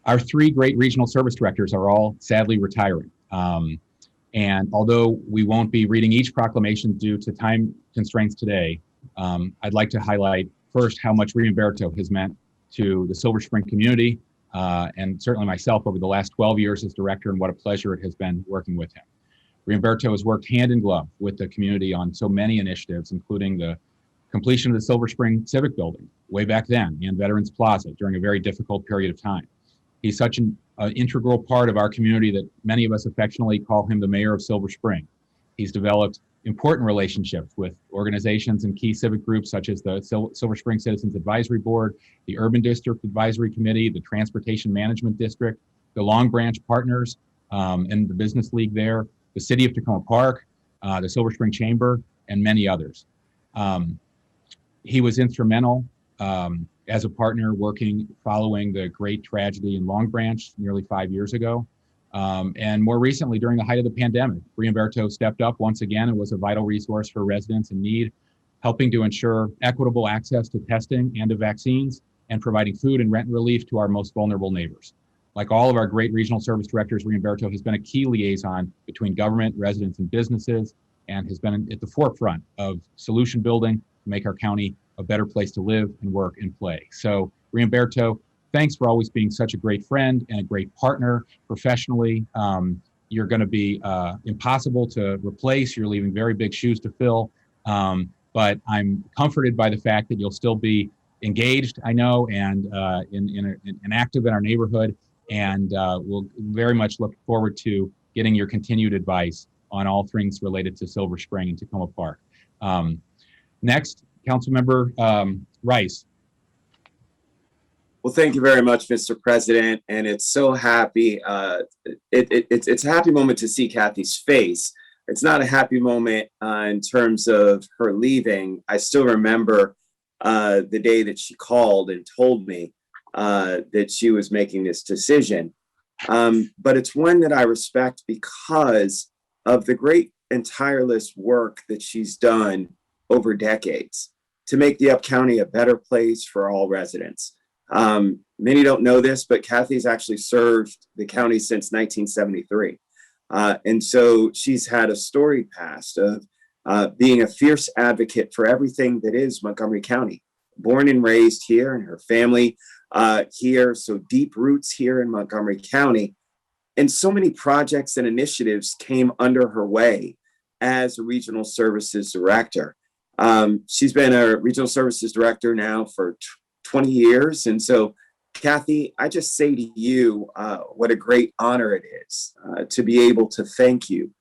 Our three great regional service directors are all sadly retiring. And although we won't be reading each proclamation due to time constraints today, I'd like to highlight first how much Reemberto has meant to the Silver Spring community, and certainly myself over the last 12 years as director, and what a pleasure it has been working with him. Reemberto has worked hand in glove with the community on so many initiatives, including the completion of the Silver Spring Civic Building way back then and Veterans Plaza during a very difficult period of time. He's such an integral part of our community that many of us affectionately call him the mayor of Silver Spring. He's developed important relationships with organizations and key civic groups such as the Silver Spring Citizens Advisory Board, the Urban District Advisory Committee, the Transportation Management District, the Long Branch Partners, and the Business League there, the City of Tacoma Park, the Silver Spring Chamber, and many others. He was instrumental as a partner working following the great tragedy in Long Branch nearly 5 years ago. And more recently, during the height of the pandemic, Reemberto stepped up once again and was a vital resource for residents in need, helping to ensure equitable access to testing and to vaccines, and providing food and rent relief to our most vulnerable neighbors. Like all of our great regional service directors, Reemberto has been a key liaison between government, residents, and businesses, and has been at the forefront of solution building to make our county a better place to live and work and play. So Reemberto, thanks for always being such a great friend and a great partner professionally. You're going to be impossible to replace. You're leaving very big shoes to fill. But I'm comforted by the fact that you'll still be engaged, I know, and in active in our neighborhood. And we'll very much look forward to getting your continued advice on all things related to Silver Spring and Tacoma Park. Next, Councilmember Rice. Well, thank you very much, Mr. President. And it's so happy. It's a happy moment to see Kathy's face. It's not a happy moment in terms of her leaving. I still remember the day that she called and told me that she was making this decision. But it's one that I respect because of the great and tireless work that she's done over decades to make the Up County a better place for all residents. Many don't know this, but Kathy's actually served the county since 1973. And so she's had a storied past of being a fierce advocate for everything that is Montgomery County. Born and raised here, and her family here, so deep roots here in Montgomery County. And so many projects and initiatives came under her way as a regional services director. She's been a regional services director now for 20 years. And so, Kathy, I just say to you, what a great honor it is to be able to thank you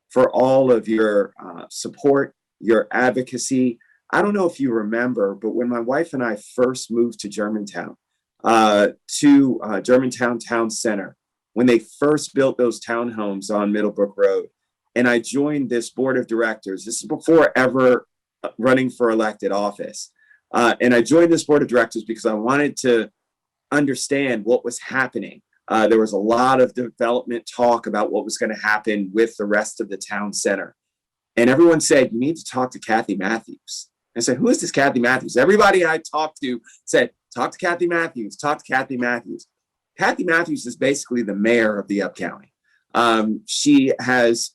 for all of your support, your advocacy. I don't know if you remember, but when my wife and I first moved to Germantown Town Center, when they first built those townhomes on Middlebrook Road, and I joined this board of directors. This is before ever running for elected office. And I joined this board of directors because I wanted to understand what was happening. There was a lot of development talk about what was going to happen with the rest of the town center. And everyone said, you need to talk to Kathy Matthews. I said, who is this Kathy Matthews? Everybody I talked to said, talk to Kathy Matthews, talk to Kathy Matthews. Kathy Matthews is basically the mayor of the Up County. She has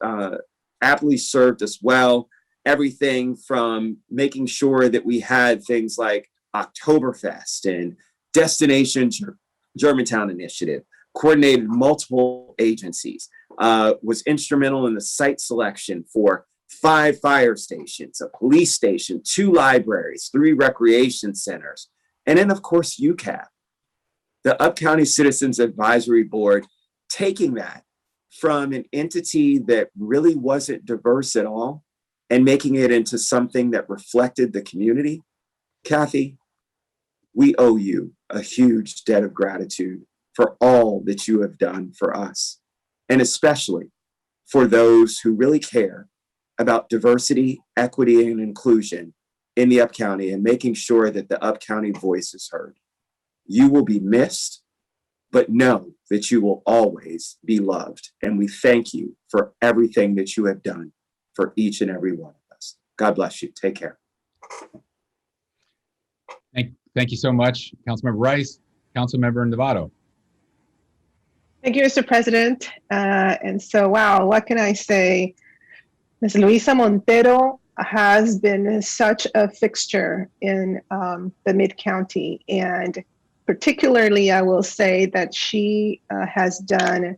aptly served us well. Everything from making sure that we had things like Oktoberfest and Destination Germantown Initiative, coordinated multiple agencies, was instrumental in the site selection for 5 fire stations, a police station, 2 libraries, 3 recreation centers, and then, of course, UCAP, the Up County Citizens Advisory Board, taking that from an entity that really wasn't diverse at all and making it into something that reflected the community. Kathy, we owe you a huge debt of gratitude for all that you have done for us, and especially for those who really care about diversity, equity, and inclusion in the Up County and making sure that the Up County voice is heard. You will be missed, but know that you will always be loved. And we thank you for everything that you have done for each and every one of us. God bless you. Take care. Thank you so much, Councilmember Rice. Councilmember Novato. Thank you, Mr. President. Wow, what can I say? Ms. Luisa Montero has been such a fixture in the Mid-County. And particularly, I will say that she has done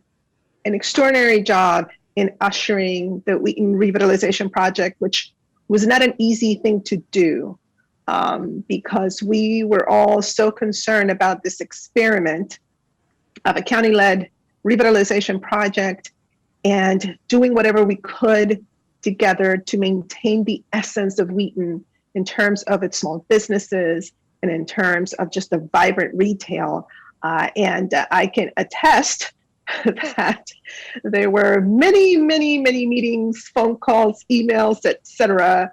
an extraordinary job in ushering the Wheaton Revitalization Project, which was not an easy thing to do because we were all so concerned about this experiment of a county-led revitalization project and doing whatever we could together to maintain the essence of Wheaton in terms of its small businesses and in terms of just a vibrant retail. I can attest that there were many, many, many meetings, phone calls, emails, etc.,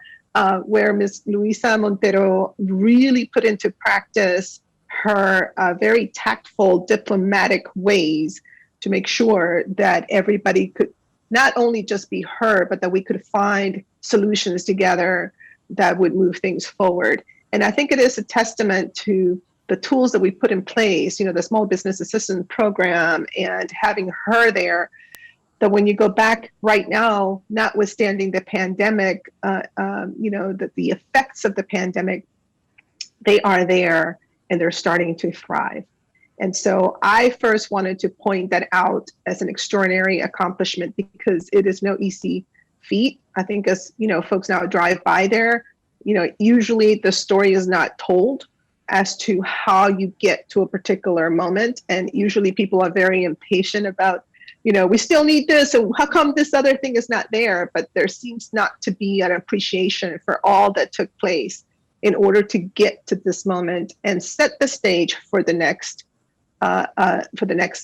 where Ms. Luisa Montero really put into practice her very tactful, diplomatic ways to make sure that everybody could not only just be heard, but that we could find solutions together that would move things forward. And I think it is a testament to the tools that we put in place, you know, the Small Business Assistance Program and having her there, that when you go back right now, notwithstanding the pandemic, you know, that the effects of the pandemic, they are there and they're starting to thrive. And so I first wanted to point that out as an extraordinary accomplishment because it is no easy feat. I think as, you know, folks now drive by there, you know, usually the story is not told as to how you get to a particular moment. And usually people are very impatient about, you know, we still need this, and how come this other thing is not there? But there seems not to be an appreciation for all that took place in order to get to this moment and set the stage for the next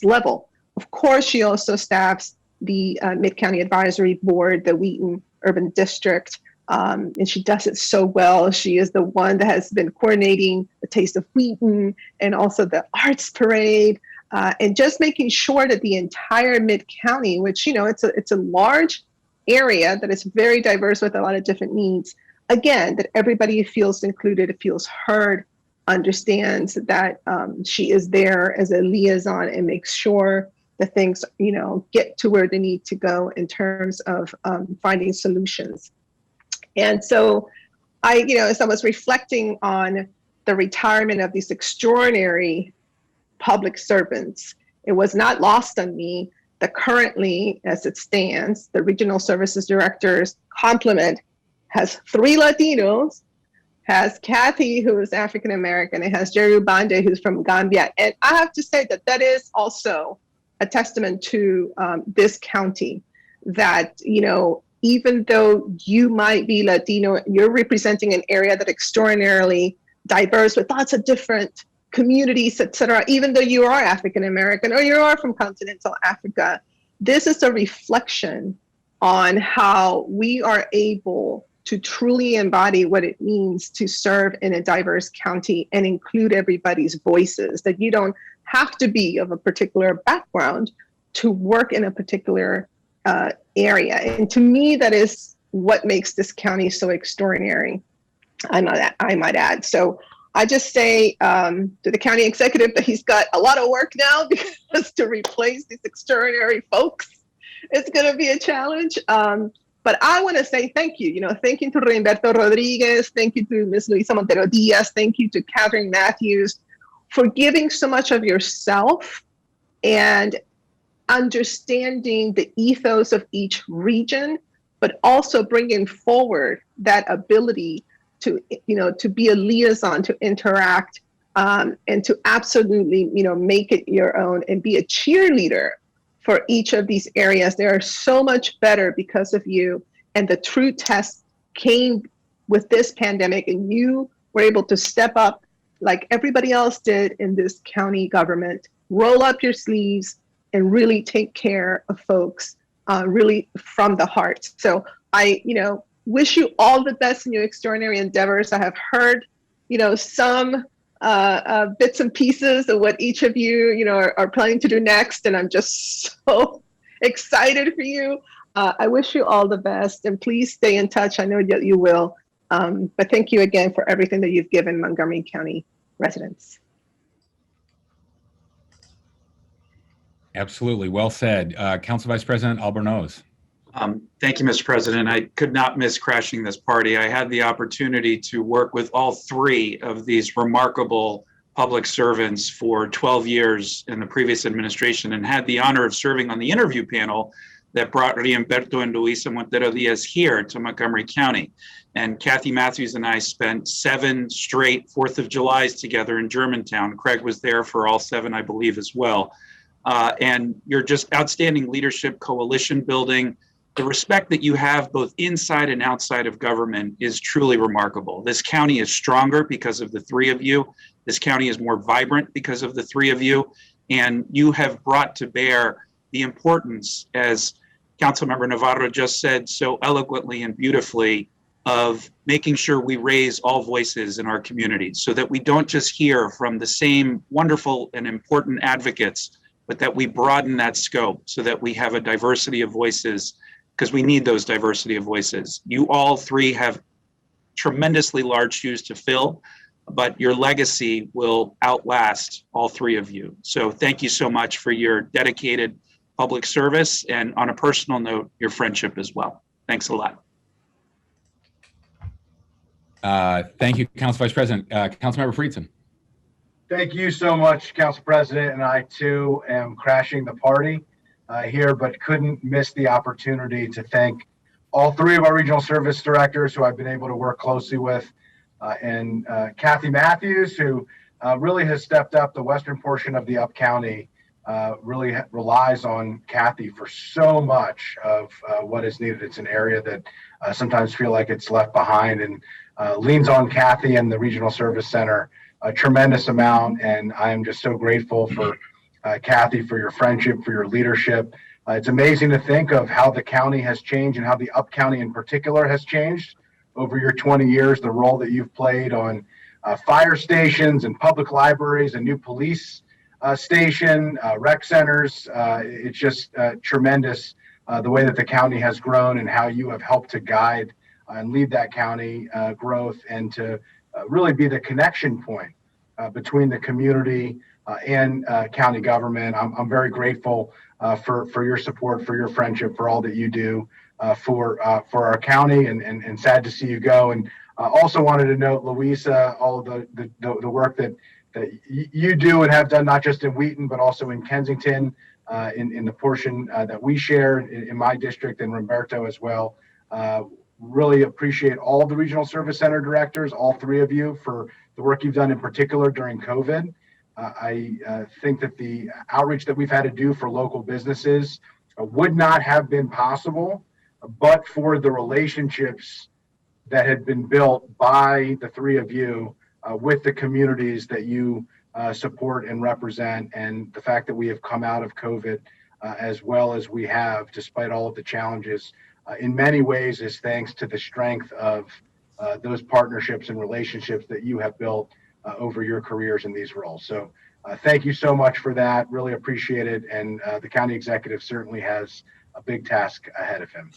level. Of course, she also staffs the Mid-County Advisory Board, the Wheaton Urban District, and she does it so well. She is the one that has been coordinating the Taste of Wheaton and also the Arts Parade, and just making sure that the entire Mid-County, which, you know, it's a large area that is very diverse with a lot of different needs, again, that everybody feels included, feels heard, understands that she is there as a liaison and makes sure that things, you know, get to where they need to go in terms of finding solutions. And so I, you know, as I was reflecting on the retirement of these extraordinary public servants, it was not lost on me that currently, as it stands, the regional services director's complement has 3 Latinos, has Kathy, who is African American, and has Jerry Ubande, who's from Gambia. And I have to say that that is also a testament to this county, that, you know, even though you might be Latino, you're representing an area that extraordinarily diverse with lots of different communities, et cetera, even though you are African American or you are from continental Africa. This is a reflection on how we are able to truly embody what it means to serve in a diverse county and include everybody's voices, that you don't have to be of a particular background to work in a particular area. And to me, that is what makes this county so extraordinary, I might add. So I just say to the county executive that he's got a lot of work now, because to replace these extraordinary folks, it's going to be a challenge. But I want to say thank you. You know, thank you to Reemberto Rodriguez. Thank you to Ms. Luisa Montero Diaz. Thank you to Catherine Matthews for giving so much of yourself and understanding the ethos of each region, but also bringing forward that ability to, you know, to be a liaison, to interact, and to absolutely, you know, make it your own and be a cheerleader for each of these areas. They are so much better because of you. And the true test came with this pandemic, and you were able to step up like everybody else did in this county government, roll up your sleeves and really take care of folks, really from the heart. So I, you know, wish you all the best in your extraordinary endeavors. I have heard, you know, some bits and pieces of what each of you, you know, are planning to do next. And I'm just so excited for you. I wish you all the best, and please stay in touch. I know that you will. But thank you again for everything that you've given Montgomery County residents. Absolutely. Well said. Council Vice President Albornoz. Thank you, Mr. President. I could not miss crashing this party. I had the opportunity to work with all three of these remarkable public servants for 12 years in the previous administration and had the honor of serving on the interview panel that brought Reemberto and Luisa Montero Diaz here to Montgomery County. And Kathy Matthews and I spent 7 straight 4th of Julys together in Germantown. Craig was there for all 7, I believe, as well. And you're just outstanding leadership, coalition building. The respect that you have both inside and outside of government is truly remarkable. This county is stronger because of the three of you. This county is more vibrant because of the three of you. And you have brought to bear the importance, as Councilmember Navarro just said so eloquently and beautifully, of making sure we raise all voices in our community so that we don't just hear from the same wonderful and important advocates, but that we broaden that scope so that we have a diversity of voices, because we need those diversity of voices. You all three have tremendously large shoes to fill, but your legacy will outlast all three of you. So thank you so much for your dedicated public service, and on a personal note, your friendship as well. Thanks a lot. Thank you, Council Vice President. Councilmember Friedson. Thank you so much, Council President, and I too am crashing the party here, but couldn't miss the opportunity to thank all three of our regional service directors who I've been able to work closely with, and Kathy Matthews, who really has stepped up. The western portion of the Up County really relies on Kathy for so much of what is needed. It's an area that sometimes feel like it's left behind, and leans on Kathy and the Regional Service Center a tremendous amount. And I am just so grateful for Kathy, for your friendship, for your leadership. It's amazing to think of how the county has changed and how the Up County in particular has changed over your 20 years, the role that you've played on fire stations and public libraries, a new police station, rec centers. It's just tremendous the way that the county has grown and how you have helped to guide and lead that county growth, and to really be the connection point between the community and county government. I'm very grateful for your support, for your friendship, for all that you do for our county, and sad to see you go. And also wanted to note, Luisa, all of the work that you do and have done, not just in Wheaton, but also in Kensington, in the portion that we share in my district, and Reemberto as well. Really appreciate all the regional service center directors, all three of you, for the work you've done in particular during COVID. I think that the outreach that we've had to do for local businesses would not have been possible but for the relationships that had been built by the three of you with the communities that you support and represent, and the fact that we have come out of COVID as well as we have, despite all of the challenges, in many ways is thanks to the strength of those partnerships and relationships that you have built over your careers in these roles. So thank you so much for that. Really appreciate it. And the county executive certainly has a big task ahead of him.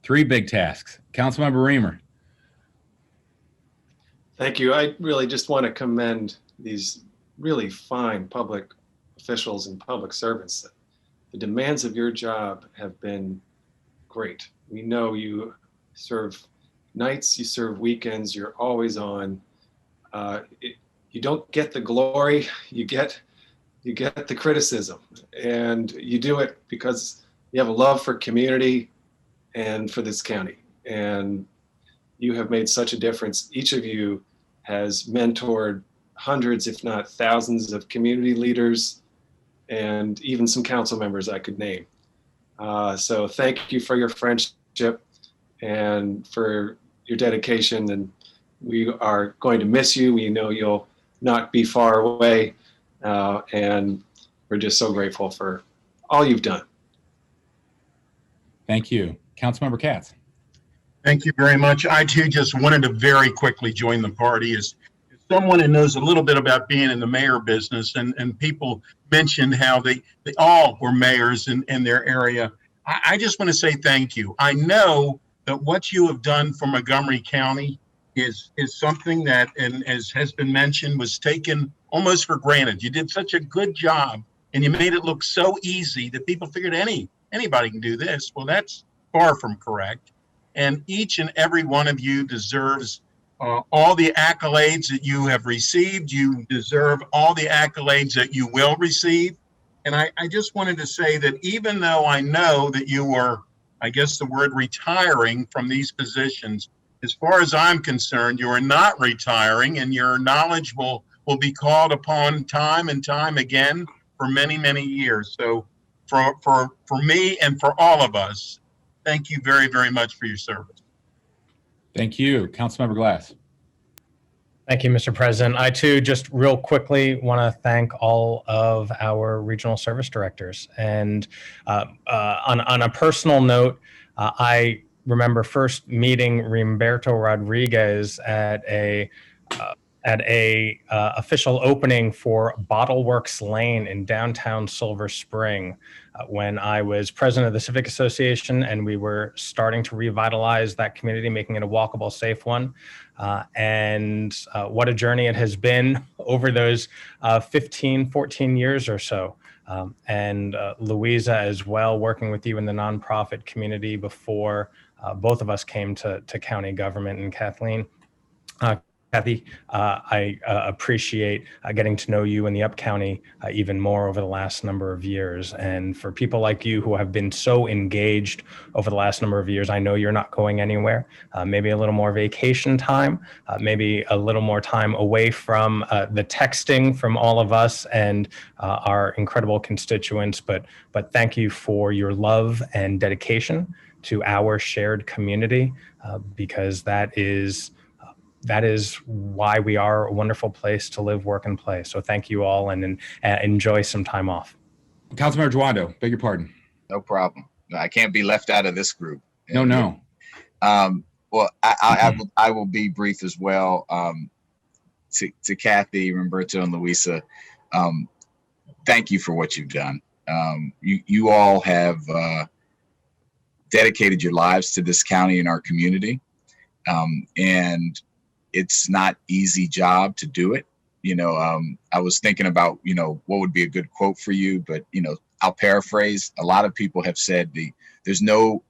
3 big tasks. Councilmember Reamer. Thank you. I really just want to commend these really fine public officials and public servants. The demands of your job have been great. We know you serve nights, you serve weekends, you're always on. You don't get the glory, you get the criticism, and you do it because you have a love for community and for this county. And you have made such a difference. Each of you has mentored hundreds, if not thousands, of community leaders and even some council members I could name. So thank you for your friendship and for your dedication. And we are going to miss you. We know you'll not be far away. And we're just so grateful for all you've done. Thank you. Councilmember Katz. Thank you very much. I too just wanted to very quickly join the party as someone who knows a little bit about being in the mayor business, and people mentioned how they all were mayors in their area. I just want to say thank you. I know that what you have done for Montgomery County is something that, and as has been mentioned, was taken almost for granted. You did such a good job and you made it look so easy that people figured anybody can do this. Well, that's far from correct. And each and every one of you deserves all the accolades that you have received. You deserve all the accolades that you will receive. And I just wanted to say that even though I know that you were, I guess the word retiring from these positions, as far as I'm concerned, you are not retiring, and your knowledge will be called upon time and time again for many, many years. So for me and for all of us, thank you very, very much for your service. Thank you. Councilmember Glass. Thank you, Mr. President. I too just real quickly want to thank all of our regional service directors. And on a personal note, I remember first meeting Reemberto Rodriguez at a official opening for Bottle Works Lane in downtown Silver Spring when I was president of the Civic Association, and we were starting to revitalize that community, making it a walkable, safe one. And what a journey it has been over those 15, 14 years or so. And Luisa as well, working with you in the nonprofit community before both of us came to county government, and Kathleen. Kathy, I appreciate getting to know you in the Up County even more over the last number of years. And for people like you who have been so engaged over the last number of years, I know you're not going anywhere. Maybe a little more vacation time, maybe a little more time away from the texting from all of us and our incredible constituents. But thank you for your love and dedication to our shared community, because that is why we are a wonderful place to live, work, and play. So thank you all, and enjoy some time off. Councilmember Jawando, beg your pardon. No problem. I can't be left out of this group. No. Well, I will be brief as well. To Kathy, Reemberto, and Luisa, thank you for what you've done. You all have dedicated your lives to this county and our community, and it's not easy job to do it. I was thinking about, what would be a good quote for you, but, I'll paraphrase. A lot of people have said there's no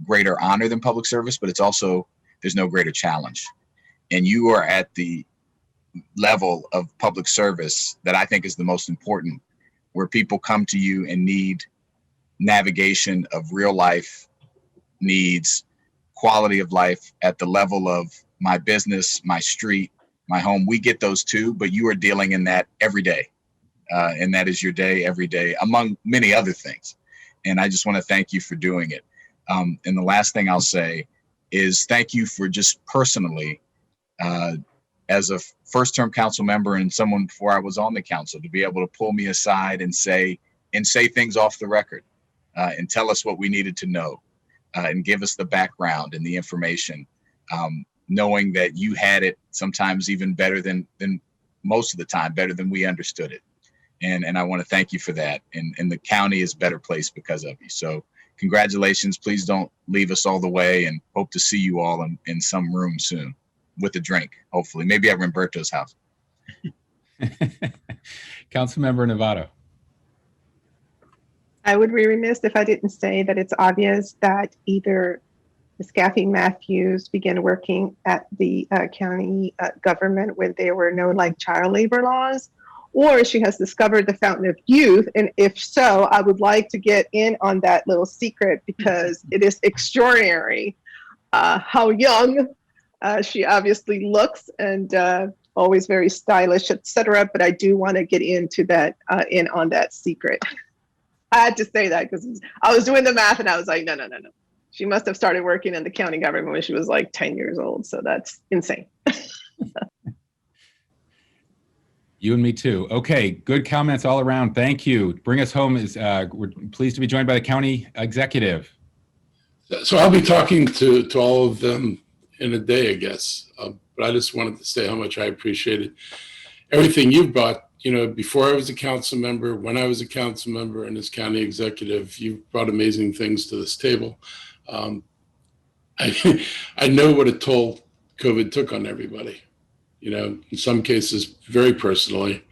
greater honor than public service, but there's no greater challenge. And you are at the level of public service that I think is the most important, where people come to you and need navigation of real life needs, quality of life at the level of my business, my street, my home. We get those too, but you are dealing in that every day. And that is your day every day, among many other things. And I just want to thank you for doing it. And the last thing I'll say is thank you for just personally, as a first-term council member and someone before I was on the council, to be able to pull me aside and say things off the record, and tell us what we needed to know, and give us the background and the information. Knowing that you had it sometimes even better than most of the time, better than we understood it. And I want to thank you for that. And the county is a better place because of you. So congratulations. Please don't leave us all the way, and hope to see you all in some room soon with a drink, hopefully, maybe at Reemberto's house. Councilmember Novato. I would be remiss if I didn't say that it's obvious that either Ms. Kathy Matthews began working at the county government when there were no child labor laws, or she has discovered the fountain of youth. And if so, I would like to get in on that little secret, because it is extraordinary how young she obviously looks, and always very stylish, etc. But I do want to get into that, in on that secret. I had to say that because I was doing the math and I was like, no. She must have started working in the county government when she was 10 years old. So that's insane. You and me too. Okay, good comments all around. Thank you. Bring us home is we're pleased to be joined by the county executive. So I'll be talking to all of them in a day, I guess. But I just wanted to say how much I appreciated everything you've brought. Before I was a council member, when I was a council member, and as county executive, you've brought amazing things to this table. I know what a toll COVID took on everybody. In some cases, very personally.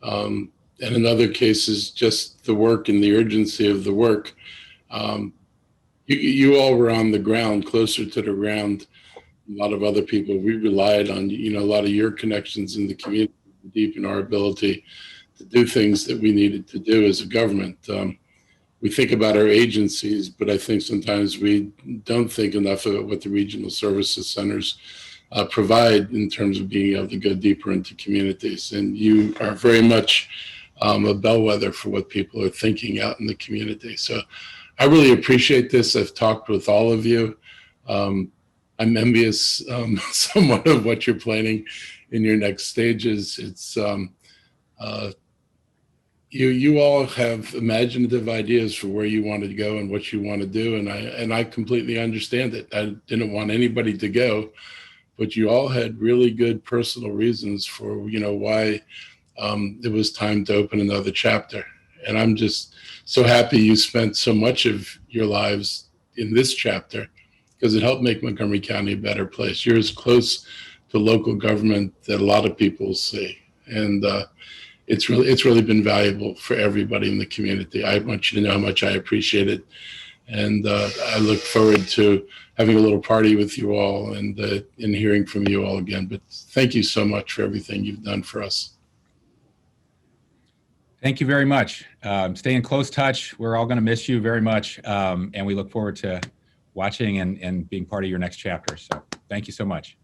And and in other cases, just the work and the urgency of the work. You all were on the ground, closer to the ground. A lot of other people, we relied on, a lot of your connections in the community to deepen our ability to do things that we needed to do as a government. We think about our agencies, but I think sometimes we don't think enough about what the regional services centers provide in terms of being able to go deeper into communities. And you are very much a bellwether for what people are thinking out in the community. So I really appreciate this. I've talked with all of you. I'm envious somewhat of what you're planning in your next stages. It's you all have imaginative ideas for where you want to go and what you want to do, and I completely understand it. I didn't want anybody to go, but you all had really good personal reasons for why it was time to open another chapter. And I'm just so happy you spent so much of your lives in this chapter, because it helped make Montgomery County a better place. You're as close to local government that a lot of people see, and it's really been valuable for everybody in the community. I want you to know how much I appreciate it, and I look forward to having a little party with you all and hearing from you all again. But thank you so much for everything you've done for us. Thank you very much. Stay in close touch. We're all going to miss you very much, and we look forward to watching and being part of your next chapter. So thank you so much.